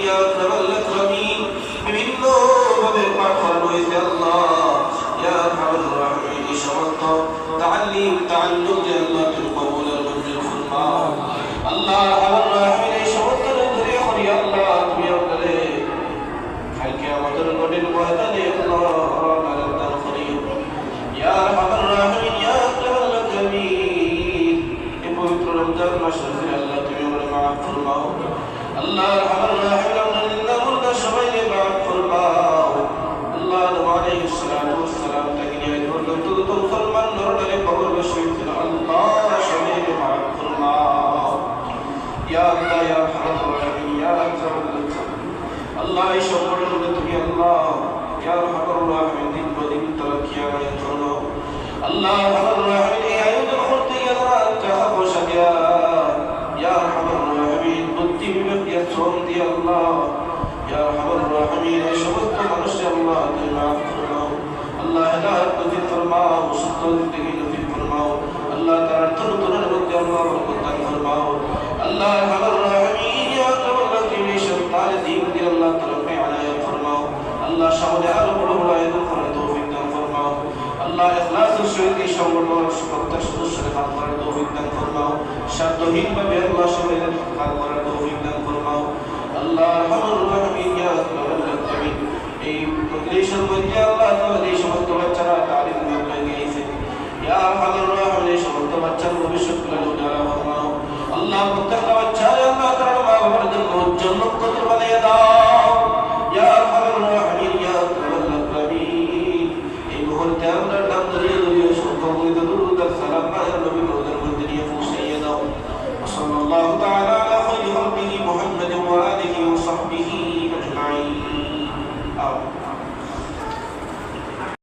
ইয়া আকরামাল আকরামিন বিভিন্ন ভাবে পাঠ করানো হয়েছে আল্লাহ ইয়া আরহামার রাহিমিন এই সমস্ত তাআল্লিম তাআল্লুম যে আল্লাহ তুমি কবুল আর মঞ্জুর ফরমাও আল্লাহ আরহামার রাহিমিন এই সমস্ত ধরে করি আল্লাহ তুমি আমাদের কালকে আমাদের গড়ের ময়দানে আল্লাহ আমাদের দান করিও ইয়া আরহামার রাহিমিন ইয়া আকরামাল আকরামিন এই পবিত্র রমজান মাসে আল্লাহ তুমি আমাদের মাফ ফরমাও আল্লাহ আরহামার রাহিমিন আমাদের মুর্দা সবাইকে মাফ ফরমাও আল্লাহ নবী আলাইহিস সালাতু ওয়াস সালাম তাকে নিয়ে পর্যন্ত তো ফরমান নরডারে কবর বসিয়েছিল আল্লাহ সবাইকে মাফ ফরমাও ইয়া আল্লাহ ইয়া আরহামার রাহিমিন ইয়া আকরামাল আকরামিন আল্লাহ এই সকলের মধ্যে তুমি আল্লাহ ইয়া আরহামার রাহিমিন দিন প্রদিন তরক্কি আমাদের জন্য আল্লাহ আরহামার রাহিমিন এই আয়োজন করতে গিয়ে টাকা পয়সা দেয়া ইয়া আরহামার রাহিমিন বুদ্ধি বিবেক দিয়ে শ্রম দিয়ে আল্লাহ ইয়া আরহামার রাহিমিন এই সমস্ত মানুষকে আল্লাহ তুমি মাফ ফরমাও আল্লাহ হেদায়েত নসিব ফরমাও সুস্থ জিন্দেগি নসিব ফরমাও আল্লাহ তার তরুণের মধ্যে আল্লাহ বরকত দান ফরমাও আল্লাহ আরহামার রাহিমিন ইয়া আকরামাল আকরামিন সন্তান দিন দিয়ে আল্লাহ তরফে আনায়া ফরমাও আল্লাহ সামনে আরো বড় বড় আয়োজন করার তৌফিক দান ফরমাও আল্লাহ ইখলাসের সহিত এই সংগঠন প্রত্যেক সদস্যের কাজ করার তৌফিক দান ফরমাও স্বার্থহীনভাবে আল্লাহ সবাইকে কাজ করার তৌফিক দান ফরমাও আল্লাহ আরহামার রাহিমিন ইয়া আকরামাল আকরামিন এই মজলিসের মধ্যে আল্লাহ তাআলা এই সমস্ত বাচ্চারা তালিম নিয়ে গিয়েছে ইয়া আরহামার রাহিমিন এই সমস্ত বাচ্চার ভবিষ্যৎগুলো উজালা ফরমাও আল্লাহ প্রত্যেকটা বাচ্চারে আল্লাহ তাআলা মা বাবার জন্য উজ্জ্বল নক্ষত্র বানিয়ে দাও ইয়া আরহামার রাহিমিন ইয়া আকরামাল আকরামিন এই মুহূর্তে আমরা নাম ধরিয়ে ধরিয়ে সকলকে দরুদ আর সালাম আয়া নবী রওজার মধ্যে নিয়ে পৌঁছিয়ে দাও সাল্লাল্লাহু তাআলা আলা খায়রি খালকিহি মুহাম্মাদিন ওয়া আলিহি ওয়া সাহবিহি আজমাইন আমিন